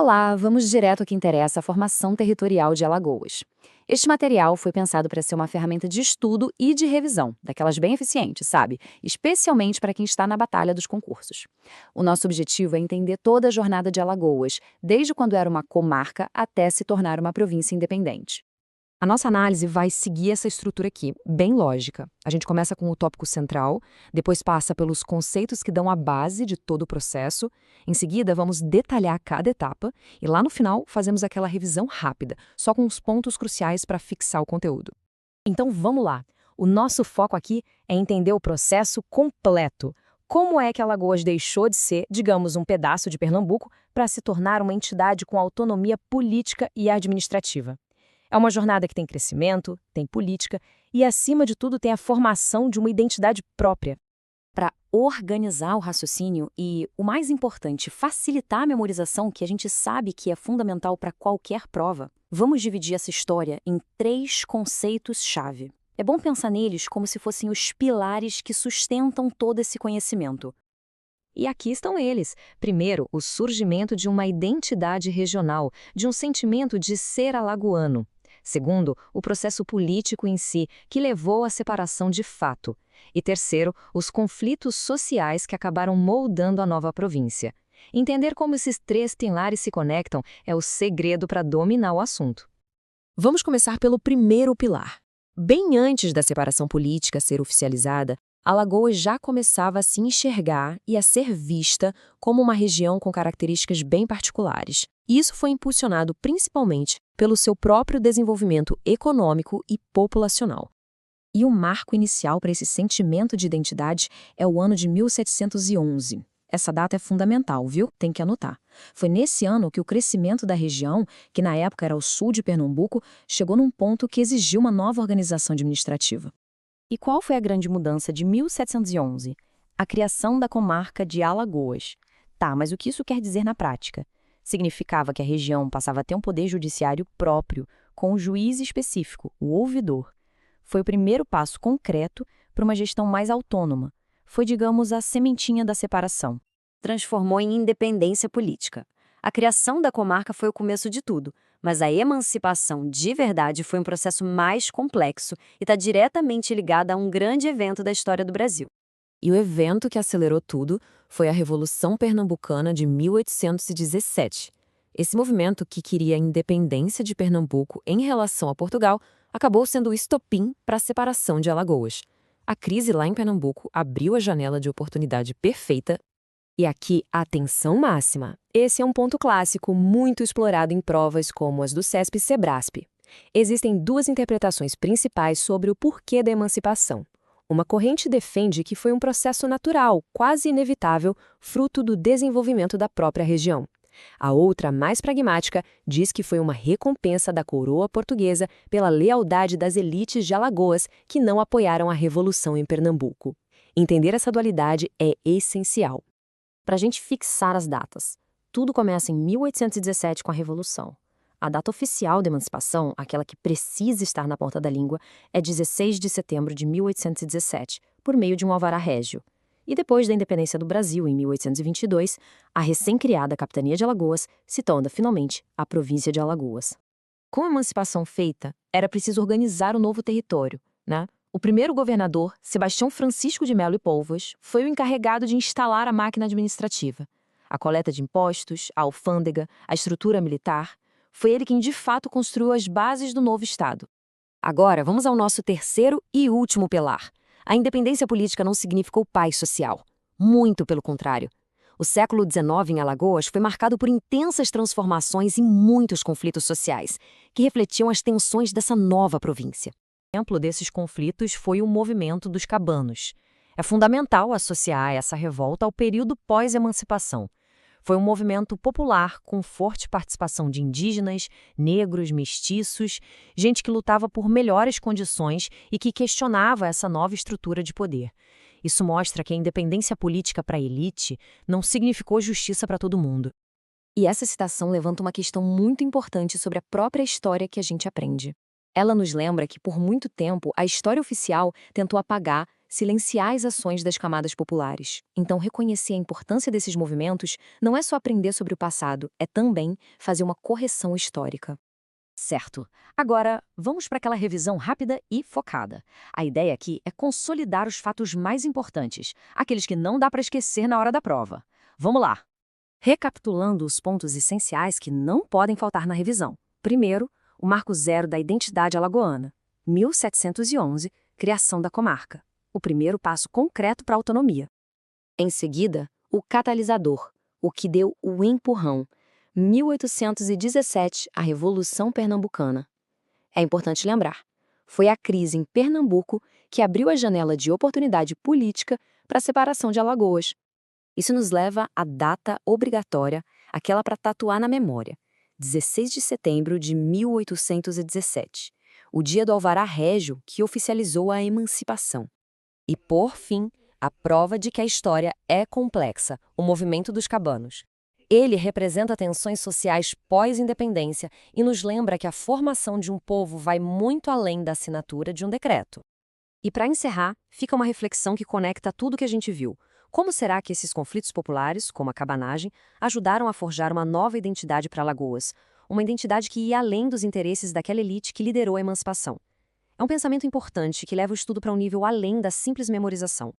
Olá, vamos direto ao que interessa, a formação territorial de Alagoas. Este material foi pensado para ser uma ferramenta de estudo e de revisão, daquelas bem eficientes, sabe? Especialmente para quem está na batalha dos concursos. O nosso objetivo é entender toda a jornada de Alagoas, desde quando era uma comarca até se tornar uma província independente. A nossa análise vai seguir essa estrutura aqui, bem lógica. A gente começa com o tópico central, depois passa pelos conceitos que dão a base de todo o processo, em seguida vamos detalhar cada etapa e lá no final fazemos aquela revisão rápida, só com os pontos cruciais para fixar o conteúdo. Então vamos lá. O nosso foco aqui é entender o processo completo. Como é que Alagoas deixou de ser, digamos, um pedaço de Pernambuco para se tornar uma entidade com autonomia política e administrativa? É uma jornada que tem crescimento, tem política e, acima de tudo, tem a formação de uma identidade própria. Para organizar o raciocínio e, o mais importante, facilitar a memorização, que a gente sabe que é fundamental para qualquer prova, vamos dividir essa história em 3 conceitos-chave. É bom pensar neles como se fossem os pilares que sustentam todo esse conhecimento. E aqui estão eles. Primeiro, o surgimento de uma identidade regional, de um sentimento de ser alagoano. Segundo, o processo político em si, que levou à separação de fato. E terceiro, os conflitos sociais que acabaram moldando a nova província. Entender como esses 3 pilares se conectam é o segredo para dominar o assunto. Vamos começar pelo primeiro pilar. Bem antes da separação política ser oficializada, Alagoas já começava a se enxergar e a ser vista como uma região com características bem particulares. Isso foi impulsionado principalmente pelo seu próprio desenvolvimento econômico e populacional. E o marco inicial para esse sentimento de identidade é o ano de 1711. Essa data é fundamental, viu? Tem que anotar. Foi nesse ano que o crescimento da região, que na época era o sul de Pernambuco, chegou num ponto que exigiu uma nova organização administrativa. E qual foi a grande mudança de 1711? A criação da comarca de Alagoas. Tá, mas o que isso quer dizer na prática? Significava que a região passava a ter um poder judiciário próprio, com um juiz específico, o ouvidor. Foi o primeiro passo concreto para uma gestão mais autônoma. Foi, digamos, a sementinha da separação. Transformou em independência política. A criação da comarca foi o começo de tudo, mas a emancipação de verdade foi um processo mais complexo e está diretamente ligada a um grande evento da história do Brasil. E o evento que acelerou tudo foi a Revolução Pernambucana de 1817. Esse movimento, que queria a independência de Pernambuco em relação a Portugal, acabou sendo o estopim para a separação de Alagoas. A crise lá em Pernambuco abriu a janela de oportunidade perfeita. E aqui, atenção máxima. Esse é um ponto clássico muito explorado em provas como as do CESP e Sebrasp. Existem 2 interpretações principais sobre o porquê da emancipação. Uma corrente defende que foi um processo natural, quase inevitável, fruto do desenvolvimento da própria região. A outra, mais pragmática, diz que foi uma recompensa da coroa portuguesa pela lealdade das elites de Alagoas que não apoiaram a revolução em Pernambuco. Entender essa dualidade é essencial. Para a gente fixar as datas, tudo começa em 1817 com a Revolução. A data oficial da emancipação, aquela que precisa estar na ponta da língua, é 16 de setembro de 1817, por meio de um alvará régio. E depois da independência do Brasil, em 1822, a recém-criada Capitania de Alagoas se torna, finalmente, a província de Alagoas. Com a emancipação feita, era preciso organizar o novo território, né? O primeiro governador, Sebastião Francisco de Melo e Polvas, foi o encarregado de instalar a máquina administrativa. A coleta de impostos, a alfândega, a estrutura militar. Foi ele quem de fato construiu as bases do novo Estado. Agora, vamos ao nosso terceiro e último pilar. A independência política não significou paz social. Muito pelo contrário. O século XIX em Alagoas foi marcado por intensas transformações e muitos conflitos sociais, que refletiam as tensões dessa nova província. Um exemplo desses conflitos foi o movimento dos cabanos. É fundamental associar essa revolta ao período pós-emancipação. Foi um movimento popular com forte participação de indígenas, negros, mestiços, gente que lutava por melhores condições e que questionava essa nova estrutura de poder. Isso mostra que a independência política para a elite não significou justiça para todo mundo. E essa citação levanta uma questão muito importante sobre a própria história que a gente aprende. Ela nos lembra que, por muito tempo, a história oficial tentou apagar, silenciar as ações das camadas populares. Então, reconhecer a importância desses movimentos não é só aprender sobre o passado, é também fazer uma correção histórica. Certo. Agora, vamos para aquela revisão rápida e focada. A ideia aqui é consolidar os fatos mais importantes, aqueles que não dá para esquecer na hora da prova. Vamos lá! Recapitulando os pontos essenciais que não podem faltar na revisão. Primeiro, o marco zero da identidade alagoana. 1711, criação da comarca. O primeiro passo concreto para a autonomia. Em seguida, o catalisador, o que deu o empurrão. 1817, a Revolução Pernambucana. É importante lembrar, foi a crise em Pernambuco que abriu a janela de oportunidade política para a separação de Alagoas. Isso nos leva à data obrigatória, aquela para tatuar na memória, 16 de setembro de 1817, o dia do Alvará Régio que oficializou a emancipação. E, por fim, a prova de que a história é complexa, o movimento dos cabanos. Ele representa tensões sociais pós-independência e nos lembra que a formação de um povo vai muito além da assinatura de um decreto. E para encerrar, fica uma reflexão que conecta tudo que a gente viu. Como será que esses conflitos populares, como a cabanagem, ajudaram a forjar uma nova identidade para Alagoas? Uma identidade que ia além dos interesses daquela elite que liderou a emancipação. É um pensamento importante que leva o estudo para um nível além da simples memorização.